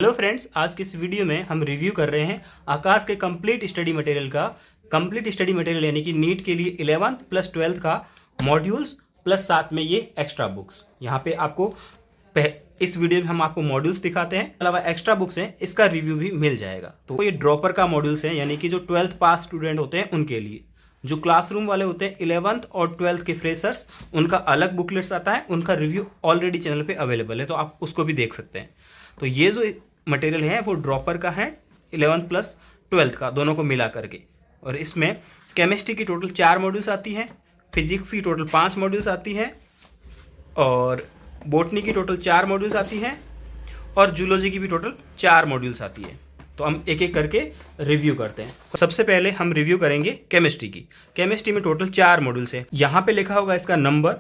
Hello friends, आज की इस वीडियो में हम रिव्यू कर रहे हैं आकाश के कंप्लीट स्टडी मटेरियल का। कंप्लीट स्टडी मटेरियल यानी कि नीट के लिए 11th प्लस 12th का मॉड्यूल्स प्लस साथ में ये एक्स्ट्रा बुक्स। यहाँ पे आपको इस वीडियो में हम आपको मॉड्यूल्स दिखाते हैं, अलावा एक्स्ट्रा बुक्स हैं, इसका रिव्यू भी मिल जाएगा। तो ये ड्रॉपर का मॉड्यूल्स हैं, यानी कि जो 12th पास स्टूडेंट होते हैं उनके लिए। जो क्लासरूम वाले होते हैं 11th और 12th के फ्रेशर्स, उनका अलग बुकलेट्स आता है, उनका रिव्यू ऑलरेडी चैनल पे अवेलेबल है, तो आप उसको भी देख सकते हैं। तो ये जो मटेरियल है वो ड्रॉपर का है, 11th प्लस 12th का दोनों को मिला करके। और इसमें केमिस्ट्री की टोटल 4 मॉड्यूल्स आती हैं, फिजिक्स की टोटल 5 मॉड्यूल्स आती हैं, और बॉटनी की टोटल 4 मॉड्यूल्स आती हैं, और जूलॉजी की भी टोटल 4 मॉड्यूल्स आती है। तो हम एक एक करके रिव्यू करते हैं। सबसे पहले हम रिव्यू करेंगे केमिस्ट्री की। केमिस्ट्री में टोटल 4 मॉड्यूल्स हैं। यहाँ पे लिखा होगा इसका नंबर,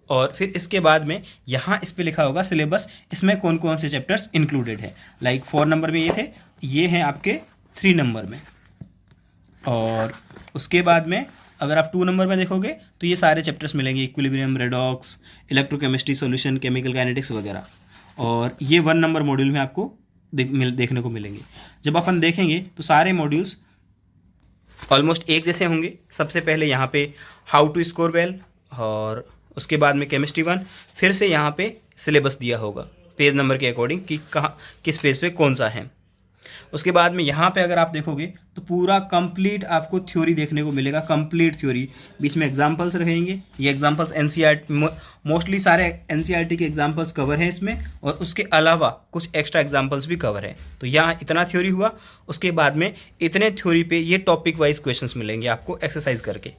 और फिर इसके बाद में यहाँ इस पे लिखा होगा सिलेबस, इसमें कौन कौन से चैप्टर्स इंक्लूडेड है। लाइक 4 नंबर में ये थे, ये हैं आपके 3 नंबर में। और उसके बाद में अगर आप 2 नंबर में देखोगे तो ये सारे चैप्टर्स मिलेंगे, equilibrium, redox, electrochemistry solution, chemical kinetics वगैरह। और ये 1 नंबर मॉड्यूल में आपको देखने को मिलेंगे। जब अपन देखेंगे तो सारे मॉड्यूल्स ऑलमोस्ट एक जैसे होंगे। सबसे पहले यहाँ पे हाउ टू स्कोर वेल, और उसके बाद में केमिस्ट्री 1, फिर से यहाँ पे सिलेबस दिया होगा पेज नंबर के अकॉर्डिंग कि कहाँ किस पेज पे कौन सा है। उसके बाद में यहाँ पे अगर आप देखोगे तो पूरा कंप्लीट आपको थ्योरी देखने को मिलेगा, कंप्लीट थ्योरी। बीच में एग्जांपल्स रहेंगे, ये एग्जांपल्स एनसीईआरटी, मोस्टली सारे एनसीईआरटी के एग्जांपल्स कवर हैं इसमें, और उसके अलावा कुछ एक्स्ट्रा एग्जांपल्स भी कवर हैं। तो यहाँ इतना थ्योरी हुआ। उसके बाद में इतने थ्योरी पे ये टॉपिक वाइज क्वेश्चंस मिलेंगे आपको एक्सरसाइज करके,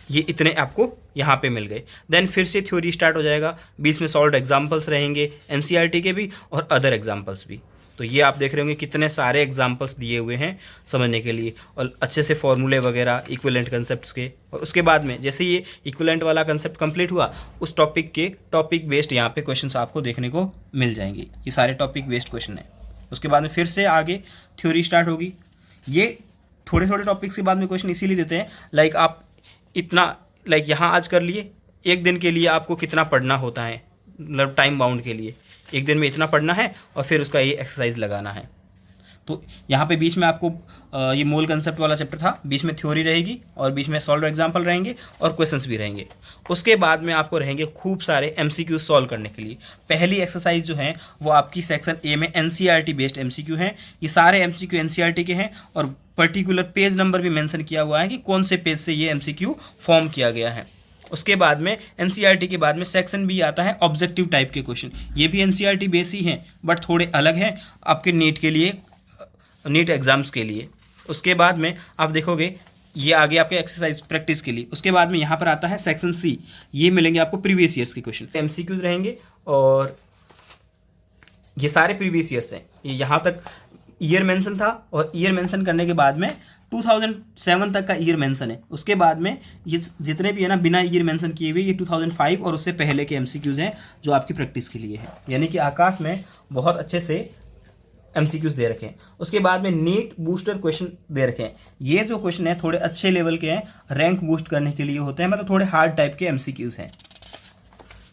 ये इतने आपको यहाँ पे मिल गए। देन फिर से थ्योरी स्टार्ट हो जाएगा, बीच में सॉल्व्ड एग्जांपल्स रहेंगे एनसीईआरटी के भी और अदर एग्जांपल्स भी। तो ये आप देख रहे होंगे कितने सारे एग्जांपल्स दिए हुए हैं समझने के लिए, और अच्छे से फॉर्मूले वगैरह इक्विवेलेंट कंसेप्ट्स के। और उसके बाद में जैसे ये इक्विवेलेंट वाला कंसेप्ट कंप्लीट हुआ, उस टॉपिक के टॉपिक बेस्ड यहाँ पे क्वेश्चंस आपको देखने को मिल जाएंगे। ये सारे टॉपिक बेस्ड क्वेश्चन हैं। उसके बाद में फिर से आगे थ्योरी स्टार्ट होगी। ये थोड़े थोड़े टॉपिक्स के बाद में क्वेश्चन इसीलिए देते हैं, लाइक आप इतना यहाँ आज कर लिए, एक दिन के लिए आपको कितना पढ़ना होता है, मतलब टाइम बाउंड के लिए एक दिन में इतना पढ़ना है, और फिर उसका ये एक्सरसाइज लगाना है। तो यहाँ पे बीच में आपको ये मोल कंसेप्ट वाला चैप्टर था, बीच में थ्योरी रहेगी और बीच में सॉल्व एग्जाम्पल रहेंगे और क्वेश्चंस भी रहेंगे। उसके बाद में आपको रहेंगे खूब सारे एमसीक्यू सॉल्व करने के लिए। पहली एक्सरसाइज जो है वो आपकी सेक्शन ए में एनसीईआरटी बेस्ड एमसीक्यू हैं। ये सारे एमसीक्यू एनसीईआरटी के हैं, और पर्टिकुलर पेज नंबर भी मेंशन किया हुआ है कि कौन से पेज से ये एमसीक्यू फॉर्म किया गया है। उसके बाद में एनसीईआरटी के बाद में सेक्शन भी आता है ऑब्जेक्टिव टाइप के क्वेश्चन। ये भी एनसीईआरटी बेस ही हैं, बट थोड़े अलग हैं आपके नीट के लिए, नीट एग्जाम्स के लिए। उसके बाद में आप देखोगे ये आगे आपके एक्सरसाइज प्रैक्टिस के लिए। उसके बाद में यहाँ पर आता है सेक्शन सी, ये मिलेंगे आपको प्रीवियस ईयर्स के क्वेश्चन, एमसीक्यूज रहेंगे, और ये सारे प्रीवियस ईयर्स हैं। ये यहाँ तक ईयर मेंशन था, और ईयर मेंशन करने के बाद में 2007 तक का ईयर मेंशन है। उसके बाद में ये जितने भी है ना बिना ईयर मेंशन किए हुए, ये 2005 और उससे पहले के एमसीक्यूज हैं जो आपकी प्रैक्टिस के लिए है। यानी कि आकाश में बहुत अच्छे से एमसीक्यूज दे रखे हैं। उसके बाद में नीट बूस्टर क्वेश्चन दे रखे हैं। ये जो क्वेश्चन है थोड़े अच्छे लेवल के हैं, रैंक बूस्ट करने के लिए होते हैं, मतलब थोड़े हार्ड टाइप के एमसीक्यूज हैं।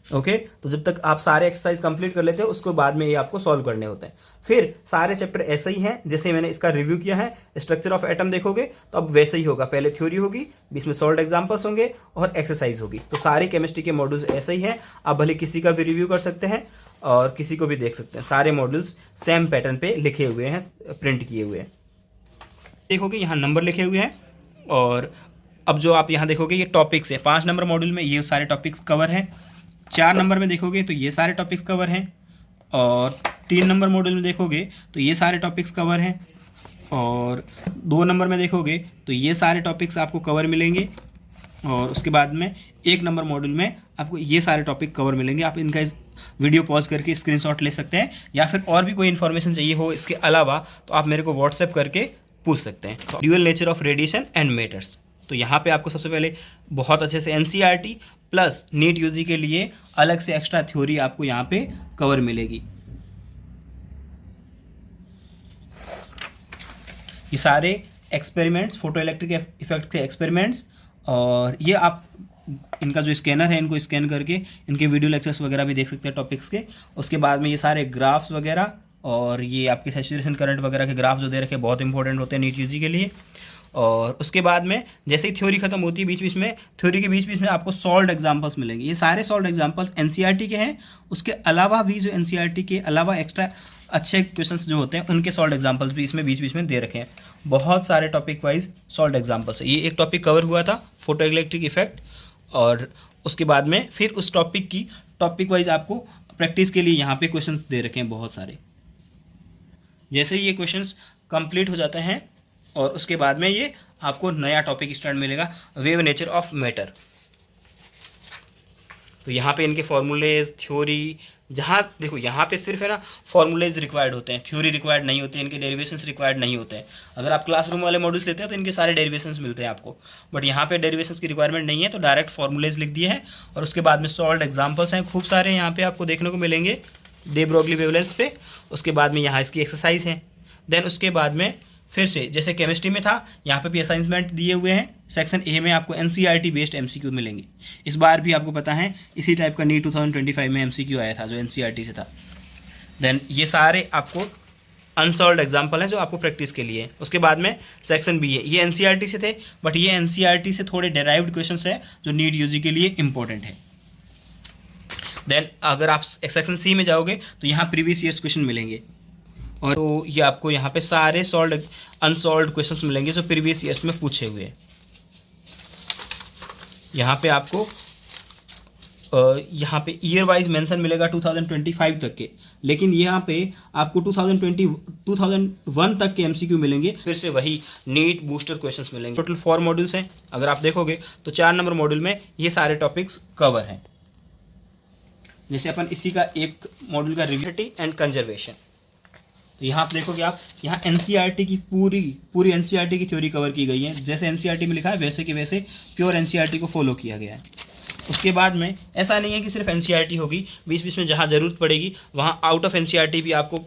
ओके, तो जब तक आप सारे एक्सरसाइज कंप्लीट कर लेते हो उसके बाद में ये आपको सॉल्व करने होते हैं। फिर सारे चैप्टर ऐसे ही हैं जैसे मैंने इसका रिव्यू किया है। स्ट्रक्चर ऑफ एटम देखोगे तो अब वैसे ही होगा, पहले थ्योरी होगी, बीच में सॉल्व्ड एग्जांपल्स होंगे और एक्सरसाइज होगी। तो सारी केमिस्ट्री के मॉड्यूल्स ऐसे ही हैं। आप भले किसी का भी रिव्यू कर सकते हैं और किसी को भी देख सकते हैं। सारे मॉड्यूल्स सेम पैटर्न पे लिखे हुए हैं, प्रिंट किए हुए हैं। देखोगे यहाँ नंबर लिखे हुए हैं, और अब जो आप यहाँ देखोगे ये टॉपिक्स है। 5 नंबर मॉड्यूल में ये सारे टॉपिक्स कवर हैं। 4 नंबर में देखोगे तो ये सारे टॉपिक्स कवर हैं, और 3 नंबर मॉड्यूल में देखोगे तो ये सारे टॉपिक्स कवर हैं, और 2 नंबर में देखोगे तो ये सारे टॉपिक्स आपको कवर मिलेंगे, और उसके बाद में 1 नंबर मॉड्यूल में आपको ये सारे टॉपिक कवर मिलेंगे। आप इनका इस वीडियो पॉज करके स्क्रीनशॉट ले सकते हैं, या फिर और भी कोई इन्फॉर्मेशन चाहिए हो इसके अलावा तो आप मेरे को व्हाट्सएप करके पूछ सकते हैं। Dual nature of radiation and matters, तो यहाँ पे आपको सबसे पहले बहुत अच्छे से एनसीईआरटी प्लस नीट यूजी के लिए अलग से एक्स्ट्रा थ्योरी आपको यहाँ पे कवर मिलेगी। ये सारे एक्सपेरिमेंट्स, फोटो इलेक्ट्रिक इफेक्ट के एक्सपेरिमेंट्स, और ये आप इनका जो स्कैनर है इनको स्कैन करके इनके वीडियो लेक्चर्स वगैरह भी देख सकते हैं टॉपिक्स के। उसके बाद में ये सारे ग्राफ्स वगैरह और ये आपके सैचुरेशन करंट वगैरह के ग्राफ जो दे रखे बहुत इंपॉर्टेंट होते हैं नीट यूजी के लिए। और उसके बाद में जैसे ही थ्योरी खत्म होती है बीच बीच में थ्योरी के बीच बीच में आपको सॉल्व्ड एग्जांपल्स मिलेंगे। ये सारे सॉल्व्ड एग्जांपल्स एनसीईआरटी के हैं, उसके अलावा भी जो एनसीईआरटी के अलावा एक्स्ट्रा अच्छे क्वेश्चंस जो होते हैं उनके सॉल्व्ड एग्जांपल्स भी इसमें बीच बीच में दे रखे हैं। बहुत सारे टॉपिक वाइज सॉल्व्ड एग्जांपल्स है। ये एक टॉपिक कवर हुआ था फोटो इलेक्ट्रिक इफेक्ट, और उसके बाद में फिर उस टॉपिक वाइज आपको प्रैक्टिस के लिए यहाँ पे क्वेश्चंस दे रखे हैं बहुत सारे। जैसे ये क्वेश्चंस कंप्लीट हो जाते हैं और उसके बाद में ये आपको नया टॉपिक स्टार्ट मिलेगा, वेव नेचर ऑफ मैटर। तो यहाँ पे इनके फॉर्मूलेज थ्योरी, जहाँ देखो यहाँ पे सिर्फ है ना फॉर्मूलेज रिक्वायर्ड होते हैं, थ्योरी रिक्वायर्ड नहीं होते हैं, इनके डेरिवेशंस रिक्वायर्ड नहीं होते हैं। अगर आप क्लासरूम वाले मॉड्यूल्स लेते हैं तो इनके सारे डेरिवेशंस मिलते हैं आपको, बट यहाँ पे डेरिवेशंस की रिक्वायरमेंट नहीं है, तो डायरेक्ट फॉर्मूलेज लिख दिए हैं। और उसके बाद में सॉल्व्ड एग्जाम्पल्स हैं खूब सारे यहाँ पे आपको देखने को मिलेंगे डे ब्रोगली वेवलेंथ पे। उसके बाद में यहाँ इसकी एक्सरसाइज है। देन उसके बाद में फिर से जैसे केमिस्ट्री में था यहाँ पे भी असाइनमेंट दिए हुए हैं। सेक्शन ए में आपको एनसीईआरटी बेस्ड एमसीक्यू मिलेंगे। इस बार भी आपको पता है इसी टाइप का नीट 2025 में एमसीक्यू आया था जो एनसीईआरटी से था। देन ये सारे आपको अनसॉल्व्ड एग्जाम्पल हैं जो आपको प्रैक्टिस के लिए है। उसके बाद में सेक्शन बी है, ये एनसीईआरटी से थे, बट ये एनसीईआरटी से थोड़े डेराइव्ड क्वेश्चन है जो नीट यूजी के लिए इंपॉर्टेंट है। देन अगर आप सेक्शन सी में जाओगे तो यहाँ प्रीवियस ईयर्स क्वेश्चन मिलेंगे, और तो ये आपको यहाँ पे सारे सॉल्व्ड अनसॉल्व्ड क्वेश्चंस मिलेंगे जो प्रीवियस ईयर्स में पूछे हुए हैं। यहाँ पे आपको यहाँ पे ईयर वाइज मेंशन मिलेगा 2025 तक के, लेकिन यहाँ पे आपको 2001 तक के एमसीक्यू मिलेंगे। फिर से वही नीट बूस्टर क्वेश्चंस मिलेंगे। टोटल 4 मॉड्यूल्स हैं। अगर आप देखोगे तो 4 नंबर मॉड्यूल में ये सारे टॉपिक्स कवर हैं। जैसे अपन इसी का एक मॉड्यूल का रिव्यू एंड कंजर्वेशन, तो यहाँ आप देखोगे आप यहाँ एनसीईआरटी की पूरी एनसीईआरटी की थ्योरी कवर की गई है। जैसे एनसीईआरटी में लिखा है वैसे के वैसे प्योर एनसीईआरटी को फॉलो किया गया है। उसके बाद में ऐसा नहीं है कि सिर्फ एनसीईआरटी होगी, बीच बीच में जहाँ ज़रूरत पड़ेगी वहाँ आउट ऑफ एनसीईआरटी भी आपको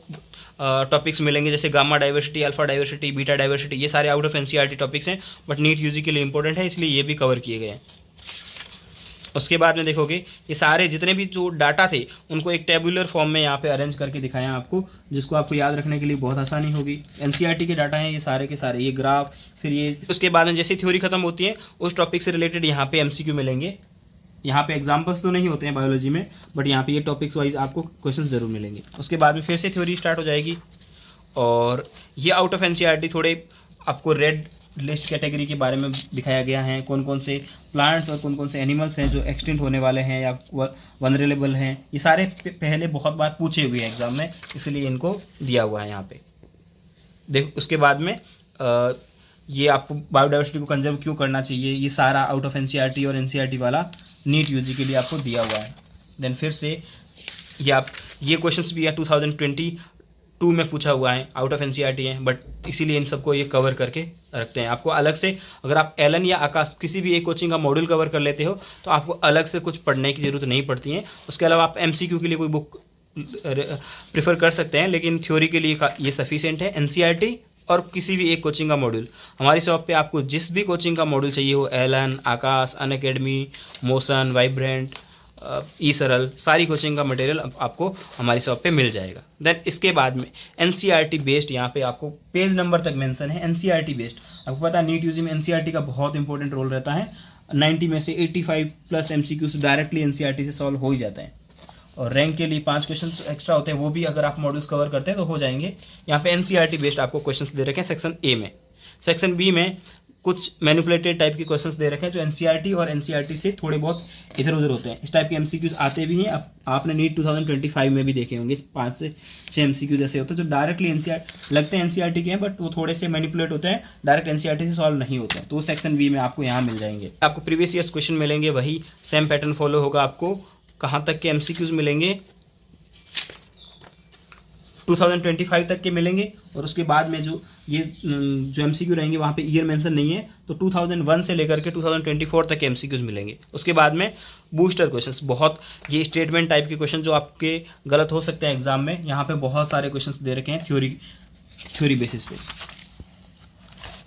टॉपिक्स मिलेंगे। जैसे gamma diversity, alpha diversity, beta diversity, ये सारे आउट ऑफ एनसीईआरटी टॉपिक्स हैं, बट नीट यूजी के लिए इंपॉर्टेंट है, इसलिए ये भी कवर किए गए हैं। उसके बाद में देखोगे ये सारे जितने भी जो डाटा थे उनको एक टेबुलर फॉर्म में यहाँ पे अरेंज करके दिखाया आपको, जिसको आपको याद रखने के लिए बहुत आसानी होगी। एनसीईआरटी के डाटा हैं ये सारे के सारे, ये ग्राफ, फिर ये। उसके बाद में जैसे थ्योरी खत्म होती है उस टॉपिक से रिलेटेड यहाँ पे एमसीक्यू मिलेंगे। यहाँ पे एग्जाम्पल्स तो नहीं होते हैं बायोलॉजी में, बट यहाँ पे ये टॉपिक्स वाइज आपको क्वेश्चन ज़रूर मिलेंगे। उसके बाद में फिर से थ्योरी स्टार्ट हो जाएगी, और ये आउट ऑफ एनसीईआरटी थोड़े आपको रेड लिस्ट कैटेगरी के बारे में दिखाया गया है, कौन कौन से प्लांट्स और कौन कौन से एनिमल्स हैं जो एक्सटिंक्ट होने वाले हैं या वनरेबल हैं। ये सारे पहले बहुत बार पूछे हुए हैं एग्जाम में, इसलिए इनको दिया हुआ है यहाँ पे। देखो उसके बाद में ये आपको बायोडाइवर्सिटी को कंजर्व क्यों करना चाहिए, ये सारा आउट ऑफ एनसीईआरटी और एनसीईआरटी वाला नीट यूजी के लिए आपको दिया हुआ है। देन फिर से ये क्वेश्चंस भी है 2022 में पूछा हुआ है, आउट ऑफ एनसीईआरटी है, बट इसीलिए इन सबको ये कवर करके रखते हैं। आपको अलग से अगर आप एलन या आकाश किसी भी एक कोचिंग का मॉड्यूल कवर कर लेते हो तो आपको अलग से कुछ पढ़ने की ज़रूरत नहीं पड़ती है। उसके अलावा आप एमसीक्यू के लिए कोई बुक प्रेफर कर सकते हैं, लेकिन थ्योरी के लिए ये सफिशिएंट है। एनसीईआरटी और किसी भी एक कोचिंग का मॉड्यूल। हमारी शॉप पे आपको जिस भी कोचिंग का मॉड्यूल चाहिए हो, एलन, आकाश, अनअकैडमी, मोशन, वाइब्रेंट, ई सरल, सारी कोचिंग का मटेरियल आपको हमारी शॉप पे मिल जाएगा। देन इसके बाद में एनसीईआरटी बेस्ड यहाँ पे आपको पेज नंबर तक मेंशन है। एनसीईआरटी बेस्ड आपको पता है नीट यूजी में एनसीईआरटी का बहुत इंपॉर्टेंट रोल रहता है। 90 में से 85+ एमसीक्यूज डायरेक्टली एनसीईआरटी से सॉल्व हो ही जाते हैं, और रैंक के लिए 5 क्वेश्चन एक्स्ट्रा होते हैं, वो भी अगर आप मॉड्यूल्स कवर करते हैं तो हो जाएंगे। यहाँ पे एनसीईआरटी बेस्ड आपको क्वेश्चंस दे रखे हैं सेक्शन ए में। सेक्शन बी में कुछ मैनिपुलेटेड टाइप के क्वेश्चंस दे रखे हैं जो एनसीईआरटी और एनसीईआरटी से थोड़े बहुत इधर उधर होते हैं। इस टाइप के एमसीक्यूज आते भी हैं, आपने नीट 2025 में भी देखे होंगे, 5 से 6 एमसीक्यूज ऐसे होते हैं जो डायरेक्टली एनसीईआरटी लगते हैं एनसीईआरटी के हैं, बट वो थोड़े से मैनिपुलेट होते हैं, डायरेक्ट एनसीईआरटी से सॉल्व नहीं होते हैं। तो वो सेक्शन बी में आपको यहाँ मिल जाएंगे। आपको प्रीवियस ईयर्स क्वेश्चन मिलेंगे, वही सेम पैटर्न फॉलो होगा। आपको कहाँ तक के एमसीक्यूज मिलेंगे, 2025 तक के मिलेंगे, और उसके बाद में जो एमसीक्यू रहेंगे वहाँ पे ईयर मेंशन नहीं है, तो 2001 से लेकर के 2024 तक के एमसीक्यूज मिलेंगे। उसके बाद में बूस्टर क्वेश्चंस, बहुत ये स्टेटमेंट टाइप के क्वेश्चन जो आपके गलत हो सकते हैं एग्जाम में, यहाँ पे बहुत सारे क्वेश्चंस दे रखे हैं थ्योरी बेसिस पे।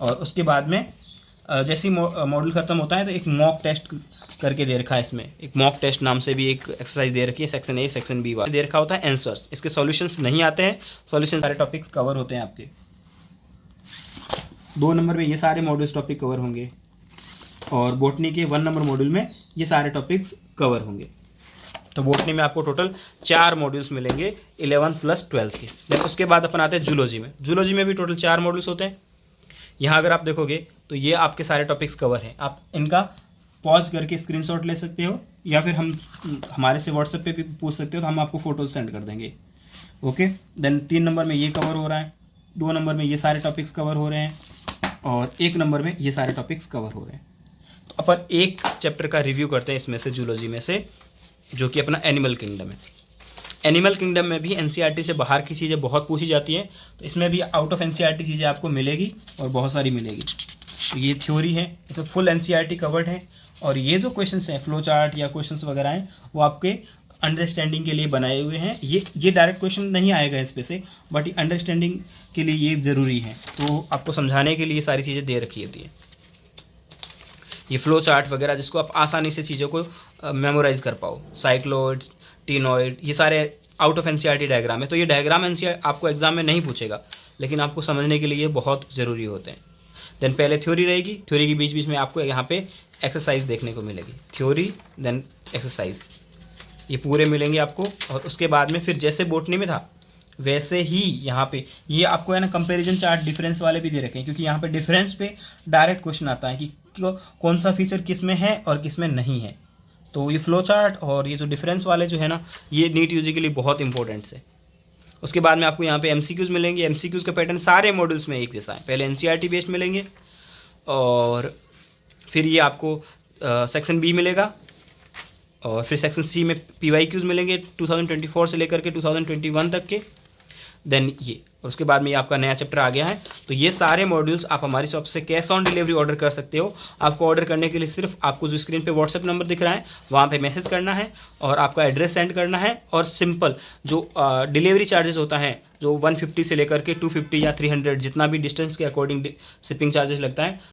और उसके बाद में जैसे ही मॉड्यूल ख़त्म होता है तो एक मॉक टेस्ट करके दे रखा है। इसमें एक मॉक टेस्ट नाम से भी एक एक्सरसाइज दे रखी है, सेक्शन ए सेक्शन बी वाला दे रखा होता है आंसर्स। इसके सॉल्यूशंस नहीं आते हैं, सॉल्यूशन सारे टॉपिक्स कवर होते हैं आपके। 2 नंबर में ये सारे मॉड्यूल्स टॉपिक कवर होंगे और बॉटनी के 1 नंबर मॉड्यूल में ये सारे टॉपिक्स कवर होंगे। तो बॉटनी में आपको टोटल 4 मॉड्यूल्स मिलेंगे 11th प्लस 12th के। देन उसके बाद अपन आते हैं जूलॉजी में। जूलॉजी में भी टोटल 4 मॉड्यूल्स होते हैं। यहाँ अगर आप देखोगे तो ये आपके सारे टॉपिक्स कवर हैं। आप इनका पॉज करके स्क्रीनशॉट ले सकते हो या फिर हमारे से व्हाट्सएप पे भी पूछ सकते हो, तो हम आपको फ़ोटोज़ सेंड कर देंगे। ओके, देन 3 नंबर में ये कवर हो रहा है, 2 नंबर में ये सारे टॉपिक्स कवर हो रहे हैं और 1 नंबर में ये सारे टॉपिक्स कवर हो रहे हैं। तो अपन एक चैप्टर का रिव्यू करते हैं इसमें से, जूलॉजी में से, जो कि अपना एनिमल किंगडम है। एनिमल किंगडम में भी एनसीईआरटी से बाहर की चीज़ें बहुत पूछी जाती हैं, तो इसमें भी आउट ऑफ एनसीईआरटी चीज़ें आपको मिलेगी और बहुत सारी मिलेगी। तो ये थ्योरी है, इसमें फुल एनसीईआरटी कवर्ड है और ये जो क्वेश्चंस हैं, फ्लो चार्ट या क्वेश्चंस वगैरह हैं, वो आपके अंडरस्टैंडिंग के लिए बनाए हुए हैं। ये डायरेक्ट क्वेश्चन नहीं आएगा इस पे से, बट ये अंडरस्टैंडिंग के लिए ये ज़रूरी है, तो आपको समझाने के लिए ये सारी चीज़ें दे रखी होती हैं। ये फ्लो चार्ट वगैरह जिसको आप आसानी से चीज़ों को मेमोराइज कर पाओ, साइक्लोइड्स, टिनॉइड, ये सारे आउट ऑफ एनसीईआरटी डायग्राम है। तो ये डायग्राम एनसीईआरटी आपको एग्जाम में नहीं पूछेगा, लेकिन आपको समझने के लिए ये बहुत ज़रूरी होते हैं। देन पहले थ्योरी रहेगी, थ्योरी के बीच बीच में आपको यहाँ पे एक्सरसाइज देखने को मिलेगी। थ्योरी देन एक्सरसाइज, ये पूरे मिलेंगे आपको। और उसके बाद में फिर जैसे बॉटनी में था वैसे ही यहाँ पे ये आपको है ना कंपैरिजन चार्ट डिफरेंस वाले भी दे रखे हैं, क्योंकि यहाँ पे डिफरेंस पे डायरेक्ट क्वेश्चन आता है कि कौन सा फीचर किस में है और किस में नहीं है। तो ये फ्लो चार्ट और ये जो डिफरेंस वाले जो है ना, ये नीट यूजी के लिए बहुत इंपॉर्टेंट है। उसके बाद में आपको यहाँ पे एमसीक्यूज़ मिलेंगे। एमसीक्यूज़ का पैटर्न सारे मॉड्यूल्स में एक जैसा है। पहले एनसीईआरटी बेस्ड मिलेंगे और फिर ये आपको सेक्शन बी मिलेगा और फिर सेक्शन सी में पीवाईक्यूज़ मिलेंगे 2024 से लेकर के 2021 तक के। देन ये, और उसके बाद में ये आपका नया चैप्टर आ गया है। तो ये सारे मॉड्यूल्स आप हमारी शॉप से कैश ऑन डिलीवरी ऑर्डर कर सकते हो। आपको ऑर्डर करने के लिए सिर्फ आपको जो स्क्रीन पे व्हाट्सएप नंबर दिख रहा है वहाँ पे मैसेज करना है और आपका एड्रेस सेंड करना है। और सिंपल जो डिलीवरी चार्जेस होता है, जो 150 से लेकर के 250 या 300 जितना भी डिस्टेंस के अकॉर्डिंग शिपिंग चार्जेस लगता है,